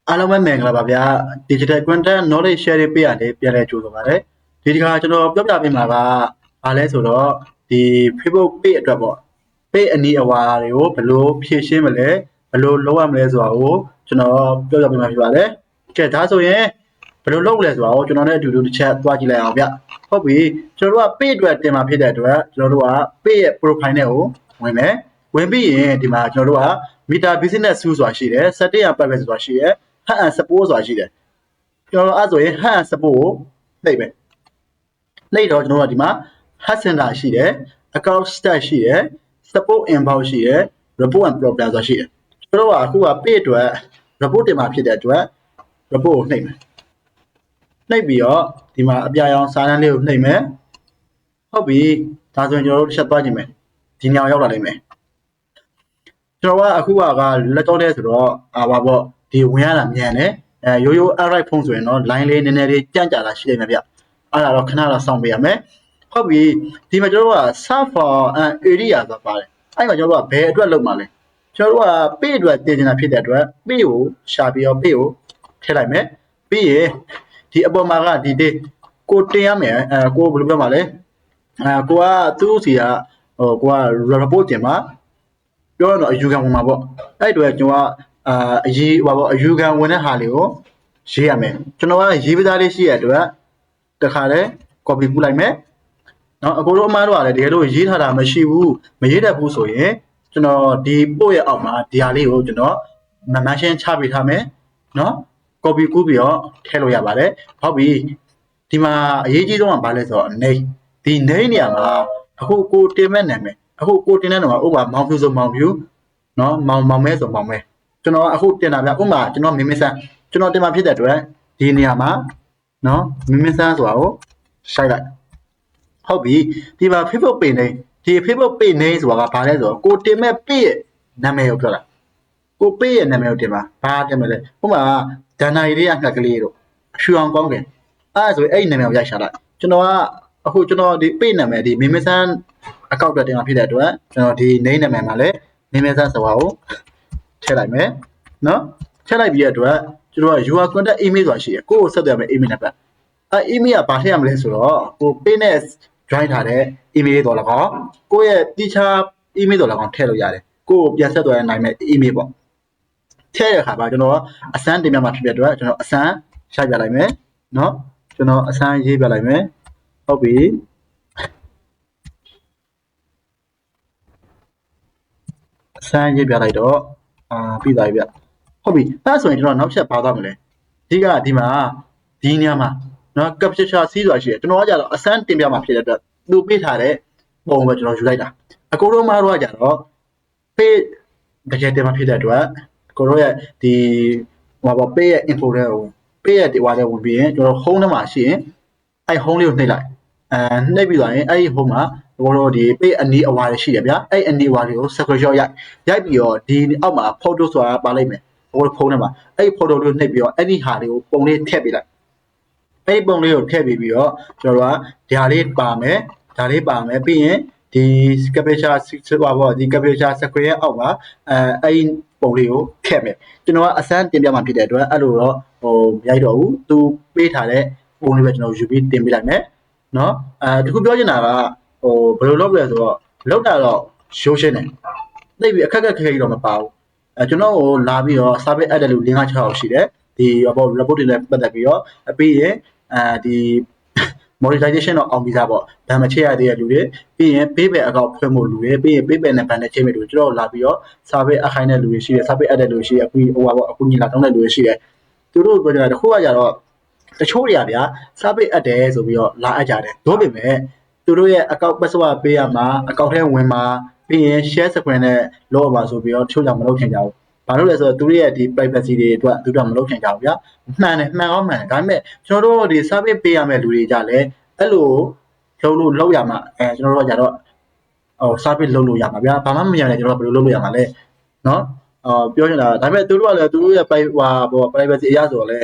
အားလုံးပဲမင်္ဂလာပါဗျာ Digital Content Knowledge Share ပေးရတယ်ပြန်လဲကြိုးဆိုပါတယ်ဒီတစ်ခါကျွန်တော်ပြောပြပေးမှာကအားလဲဆိုတော့ဒီ Facebook page အတွက်ပေါ့ page အနီးအဝါတွေကိုဘယ်လိုဖြည့်ရှင်းမလဲဘယ်လိုလုပ်ရမလဲဆိုတာကိုကျွန်တော်ပြောပြပေးမှာဖြစ်ပါတယ်ကဲဒါဆိုရင်ဘယ်လိုလုပ်လဲဆိုတာကိုကျွန်တော်နဲ့အတူတူတစ်ချက်သွားကြည့်လိုက်အောင်ဗျဟုတ်ပြီကျွန်တော်တို့က page အတွက်တင်မှာဖြစ်တဲ့အတွက်ကျွန်တော်တို့က page ရဲ့ profile နဲ့ကိုဝင်မယ်ဝင်ပြီးရင်ဒီမှာကျွန်တော်တို့က Meta Business Suite ဆိုတာရှိတယ် Setting and Private ဆိုတာရှိတယ် ဟန် support ဆိုတာရှိတယ်ကျွန်တော်အဲ့ဆိုရင်ဟန် support ကိုနှိပ်မယ်နှိပ်တော့ကျွန်တော်တို့ကဒီမှာ Head Center ရှိတယ် Account Stat ရှိတယ် Support Inbox ရှိတယ် Report and Problem ဆိုတာရှိတယ်ကျွန်တော်တို့ကအခုက page အတွက် report တင်မှာဖြစ်တဲ့အတွက် report ကိုနှိပ်မယ်နှိပ်ပြီးတော့ဒီမှာအပြရောင်စာတန်းလေးကိုနှိပ်မယ်ဟုတ်ပြီဒါဆိုရင်ကျွန်တော်တို့တစ်ချက်သွားကြည့်မယ်ဒီညောင်ရောက်လာလိမ့်မယ်ကျွန်တော်ကအခုကလက်တော့တဲ့ဆိုတော့ဟာပေါ့ဒီဝင်ရတာမြန်တယ်ရိုးရိုး right ဖုန်းဆိုရင်တော့ line လေးနည်းနည်းလေးကြန့်ကြာတာရှိနေမှာဗျအဲ့ဒါတော့ခဏတော့စောင့်ပေးရမယ်ဟုတ်ပြီဒီမှာကျွန်တော်တို့က search for an area ဆိုတာပါတယ်အဲ့မှာကျွန်တော်တို့ကဘယ်အတွက်လုပ်မှာလဲကျွန်တော်တို့က page အတွက်တင်နေတာဖြစ်တဲ့အတွက် page ကိုရှာပြီးတော့ page ကိုထည့်လိုက်မယ်ပြီးရင်ဒီအပေါ်မှာကဒီကိုတင်ရမယ်ကိုဘယ်လိုပြောမှာလဲကိုကသူ့စီကကိုက report တင်မှာပြောရတော့အယူခံဝင်မှာပေါ့အဲ့အတွက်ကျွန်တော်ကအရေးဟောပေါ့အယူခံဝင်တဲ့ဟာလေးကိုရေးရမယ်ကျွန်တော်ကရေးပသားလေးရှိရတဲ့အတွက်တခါလဲ copy ပို့လိုက်မယ်နော်အကိုတို့အမားတို့ကလည်းတကယ်လို့ရေးထားတာမရှိဘူးမရေးတတ်ဘူးဆိုရင်ကျွန်တော်ဒီပို့ရဲ့အောက်မှာဒီဟာလေးကိုကျွန်တော်မမရှင်းချပေးထားမယ်နော် copy ကူးပြီးတော့ထည့်လို့ရပါတယ်ဟုတ်ပြီဒီမှာအရေးကြီးဆုံးကဘာလဲဆိုတော့ name ဒီ name နေရာမှာအခုကိုတင်မဲ့နာမည်အခုကိုတင်တဲ့နေရာမှာဥပမာမောင်ဖြူဆိုမောင်ဖြူနော်မောင်မဲဆိုမောင်မဲကျွန်တော်အခုတင်တာဗျဥပမာကျွန်တော်မင်းမဆန်းကျွန်တော်တင်မှာဖြစ်တဲ့အတွက်ဒီနေရာမှာနော်မင်းမဆန်းဆိုတာကိုရှိုက်လိုက်ဟုတ်ပြီဒီမှာ Facebook page နေဒီ Facebook page နေဆိုတာကဘာလဲဆိုတော့ကိုတင်မဲ့ page ရဲ့နာမည်ကိုပြောတာကို page ရဲ့နာမည်ကိုတင်ပါဘာတင်မလဲဥပမာဒန်နာရီလေးကငှက်ကလေးတို့ရွှေအောင်ကောင်းတယ်အဲ့ဒါဆိုအဲ့နာမည်ကိုရိုက်ရှာလိုက်ကျွန်တော်ကအခုကျွန်တော်ဒီ page နာမည်ဒီမင်းမဆန်းအကောင့်အတွက်တင်မှာဖြစ်တဲ့အတွက်ကျွန်တော်ဒီ name နာမည်မှာလည်းမင်းမဆန်းဆိုတာကိုထည့်လိုက်မယ်နော်ထည့်လိုက်ပြီးတဲ့အတွက်ကျွန်တော်က your contact email ဆိုတာရှိတယ်ကိုယ့်ကိုဆက်သွယ်မယ် email နံပါတ်email ကဘာထည့်ရမလဲဆိုတော့ကို page နဲ့ join ထားတဲ့ email တော်လကောကိုယ့်ရဲ့တိကျ email တော်လကောထည့်လို့ရတယ်ကိုယ့်ကိုပြန်ဆက်သွယ်နိုင်မယ့် email ပေါ့ထည့်ရတဲ့အခါမှာကျွန်တော်အစမ်းတင်ပြမှာဖြစ်တဲ့အတွက်ကျွန်တော်အစမ်းရိုက်ပြလိုက်မယ်နော်ကျွန်တော်အစမ်းရေးပြလိုက်မယ်ဟုတ်ပြီအစမ်းရေးပြလိုက်တော့ပြီးသွားပြီဗျဟုတ်ပြီအဲ့ဆိုရင်ကျွန်တော်နောက်ချက်ပါသွားမလဲဒီကဒီမှာဒီညမှာနော် capture C ဆိုတာရှိတယ်ကျွန်တော်ကကြတော့အစမ်းတင်ပြမှာဖြစ်တဲ့အတွက်သူပေးထားတဲ့ပုံပဲကျွန်တော်ယူလိုက်တာအကိုတို့မားတို့ကကြတော့ page တကယ်တင်မှာဖြစ်တဲ့အတွက်ကိုတို့ရဲ့ဒီဟိုပါ page ရဲ့ info တွေကို page ရဲ့ဒီဝါတွေဝင်ပြီးရင်ကျွန်တော် home ထဲမှာရှိရင်အဲ့ home လေးကိုနှိပ်လိုက်နှိပ်ပြီးသွားရင်အဲ့ဒီ home မှာကိုတို့ဒီ page အနီးအဝါတွေရှိတယ်ဗျာအဲ့အနီးအဝါတွေကို screenshot ရိုက်ပြီးတော့ဒီအောက်မှာ photo ဆိုတာပါလိုက်မယ်ကိုတို့ဖုန်းထဲမှာအဲ့ဒီ photo လေးကိုနှိပ်ပြီးတော့အဲ့ဒီဟာတွေကိုပုံလေးထည့်ပေးလိုက်အဲ့ဒီပုံလေးကိုထည့်ပြီးတော့ကျွန်တော်တို့ကဒါလေးပါမယ်ပြီးရင်ဒီ capture ဆိုတာပေါ့ဒီ capture screen ရဲ့အောက်မှာအဲ့ဒီပုံလေးကိုထည့်မယ်ကျွန်တော်ကအစမ်းတင်ပြမှာဖြစ်တဲ့အတွက်အဲ့လိုတော့ရိုက်တော့ဘူးသူပေးထားတဲ့ပုံလေးပဲကျွန်တော်ယူပြီးတင်ပေးလိုက်မယ်နော်တခုပြောချင်တာကဘယ်လိုလုပ်လဲဆိုတော့လောက်တာတော့ရိုးရှင်းတယ်သိပြီအခက်ခဲတော့မပါဘူးကျွန်တော်ကိုလာပြီးတော့ service add လို့5-6ယောက်ရှိတယ်ဒီပေါ့ report တွေနဲ့ပတ်သက်ပြီးတော့ပြီးရင်ဒီ monetization တော့အောင်ပြီးသားပေါ့ဒါမှချက်ရသေးတဲ့လူတွေပြီးရင် payback account ဖွင့်ဖို့လူတွေပြီးရင် payback နဲ့ ban နဲ့ချိန်မဲ့လူကျွန်တော်လာပြီးတော့ service အခိုင်းတဲ့လူတွေရှိတယ် service add တဲ့လူတွေရှိတယ်အခုဟိုပါပေါ့အခုညီလာတောင်းတဲ့လူတွေရှိတယ်သူတို့ပြောကြတာတခုကကြတော့တချို့တွေကဗျာ service add တယ်ဆိုပြီးတော့လာအပ်ကြတယ်တို့ပေမဲ့သူတို့ရဲ့ account password ပေးရမှာ account ထဲဝင်မှာပြီးရင် share screen နဲ့ log ပါဆိုပြီးတော့တချို့ကြောင့်မလုပ်ချင်ကြဘူးဘာလို့လဲဆိုတော့သူတို့ရဲ့ဒီ privacy တွေအတွက်သူတို့ကမလုပ်ချင်ကြဘူးဗျာမှန်တယ်မှန်အောင်မှန်ဒါပေမဲ့ကျွန်တော်တို့ဒီ service ပေးရမယ့်လူတွေကြလည်းအဲ့လိုလုပ်ရမှာကျွန်တော်တို့ကကြတော့service လုပ်လို့ရမှာဗျာဘာမှမရရင်ကျွန်တော်တို့ဘယ်လိုလုပ်လို့ရမှာလဲနော်ပြောချင်တာဒါပေမဲ့သူတို့ကလည်းသူတို့ရဲ့ privacy အရဆိုတော့လဲ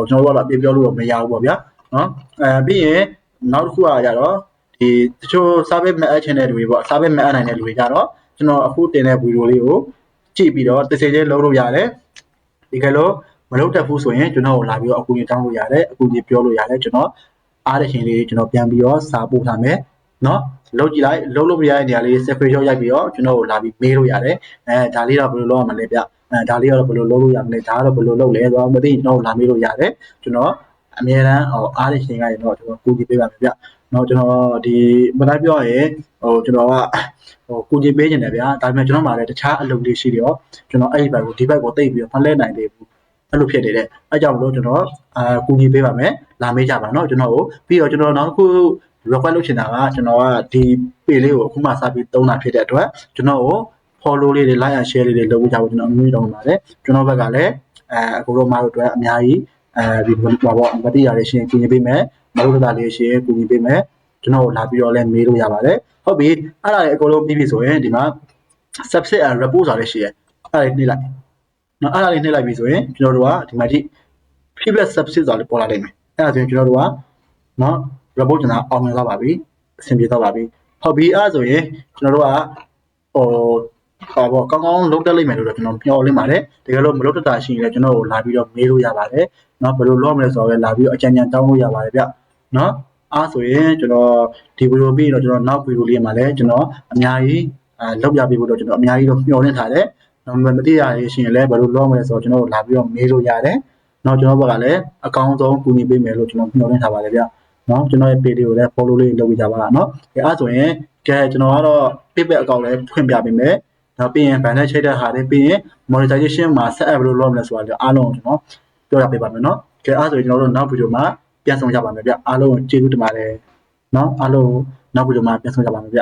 ကျွန်တော်တို့ကတော့ပြောလို့တော့မရဘူးပေါ့ဗျာနော်ပြီးရင်နောက်တစ်ခုကကြတော့ဒီတချို့ service မအပ်ချင်တဲ့လူတွေပေါ့ service မအပ်နိုင်တဲ့လူတွေကြတော့ကျွန်တော်အခုတင်တဲ့ဗီဒီယိုလေးကိုကြည့်ပြီးတော့တစ်စိတ်ချင်းလုပ်လို့ရတယ်ဒီကလို့ မလုပ်တတ်ဘူးဆိုရင်ကျွန်တော်ကိုလာပြီးတော့အကူအညီတောင်းလို့ရတယ်အကူအညီပြောလို့ရတယ်ကျွန်တော်အားတဲ့ရှင်လေးကျွန်တော်ပြန်ပြီးတော့စာပို့ထားမယ်နော်လုပ်ကြည့်လိုက်လုပ်လို့မရတဲ့နေရာလေး separate ရိုက်ပြီးတော့ကျွန်တော်ကိုလာပြီးမေးလို့ရတယ်ဒါလေးတော့ဘယ်လိုလုပ်ရမလဲဗျဒါလေးတော့ဘယ်လိုလုပ်လို့ရမလဲဒါကတော့ဘယ်လိုလုပ်လဲဆိုတော့မသိကျွန်တော်လာမေးလို့ရတယ်ကျွန်တော်အများအားအားတဲ့ရှင်ကရင်တော့ကျွန်တော်ကူညီပေးပါမယ်ဗျနော်ကျွန်တော်ဒီမလိုက်ပြောရင်ကျွန်တော်ကကူညီပေးနေတယ်ဗျာဒါပေမဲ့ကျွန်တော်မှလည်းတခြားအလုပ်လေးရှိတယ်ရောကျွန်တော်အဲ့ဒီဘက်ကိုဒီဘက်ကိုတိတ်ပြီးတော့မလဲနိုင်သေးဘူးအဲ့လိုဖြစ်နေတယ်အဲ့ကြောင့်မလို့ကျွန်တော်ကူညီပေးပါမယ်လာမေးကြပါနော်ကျွန်တော်ကိုပြီးတော့ကျွန်တော်နောက်တစ်ခု request လုပ်ချင်တာကကျွန်တော်ကဒီ page လေးကိုအခုမှစပြီးသုံးတာဖြစ်တဲ့အတွက်ကျွန်တော်ကို follow လေးတွေ like and share လေးတွေလုပ်ကြဖို့ကျွန်တော်အမြဲတမ်းပါတယ်ကျွန်တော်ဘက်ကလည်းအခုတော့မတို့အတွက်အများကြီးဒီပေါ့မတိရလေးရှင်ကူညီပေးမယ်မတို့ကလေးရှင်ကူညီပေးမယ်ကျွန်တော်လာပြီးတော့လည်းမေးလို့ရပါတယ်ဟုတ်ပြီအဲ့ဒါလည်းအကုန်လုံးပြီးပြီဆိုရင်ဒီမှာ subset and report ဆိုတာလည်းရှိရဲအဲ့ဒါလေးနှိပ်လိုက်နော်အဲ့ဒါလေးနှိပ်လိုက်ပြီဆိုရင်ကျွန်တော်တို့ကဒီမှာကြည့် previous subset ဆိုတာလေးပေါ်လာလိမ့်မယ်အဲ့ဒါဆိုရင်ကျွန်တော်တို့ကနော် report ကျွန်တော်အောင်မြင်သွားပါပြီအဆင်ပြေသွားပါပြီဟုတ်ပြီအဲ့ဒါဆိုရင်ကျွန်တော်တို့ကကောင်းကောင်းလုပ်တတ်လိမ့်မယ်လို့တော့ကျွန်တော်ပြောလိမ့်ပါတယ်တကယ်လို့မလုပ်တတ်တာရှိရင်လည်းကျွန်တော်ကိုလာပြီးတော့မေးလို့ရပါတယ်နော်ဘယ်လိုလုပ်မလဲဆိုတော့လာပြီးတော့အကြံဉာဏ်တောင်းလို့ရပါတယ်ဗျနော်အားဆိုရင်ကျွန်တော်ဒီဗီဒီယိုပြီးတော့ကျွန်တော်နောက်ဗီဒီယိုလေးမှာလည်းကျွန်တော်အများကြီးလုပ်ပြပေးဖို့တော့ကျွန်တော်အများကြီးတော့မျှော်လင့်ထားတယ်မသိရရရှိရင်လည်းဘယ်လိုလုပ်မလဲဆိုတော့ကျွန်တော်လာပြီးတော့မေးလို့ရတယ်နော်ကျွန်တော်ဘက်ကလည်းအကောင်းဆုံးကူညီပေးမယ်လို့ကျွန်တော်မျှော်လင့်ထားပါတယ်ဗျနော်ကျွန်တော်ရဲ့ page လေးကိုလည်း follow လေးလုပ်ပေးကြပါလားနော်အဲဆိုရင်ကျွန်တော်ကတော့ payback account လည်းဖွင့်ပြပေးမယ်နောက်ပြီးရင် banner ချိတ်တဲ့ဟာတွေပြီးရင် monetization မှာ set up ဘယ်လိုလုပ်မလဲဆိုတာလည်းအားလုံးကျွန်တော်ပြောပြပေးပါမယ်နော်အဲဆိုရင်ကျွန်တော်တို့နောက်ဗီဒီယိုမှာပြန်ဆောင်ကြပါမယ်ဗျအားလုံးကျေးဇူးတင်ပါတယ်နော်အားလုံးနောက်ဗီဒီယိုမှာပြန်ဆောင်ကြပါမယ်ဗျ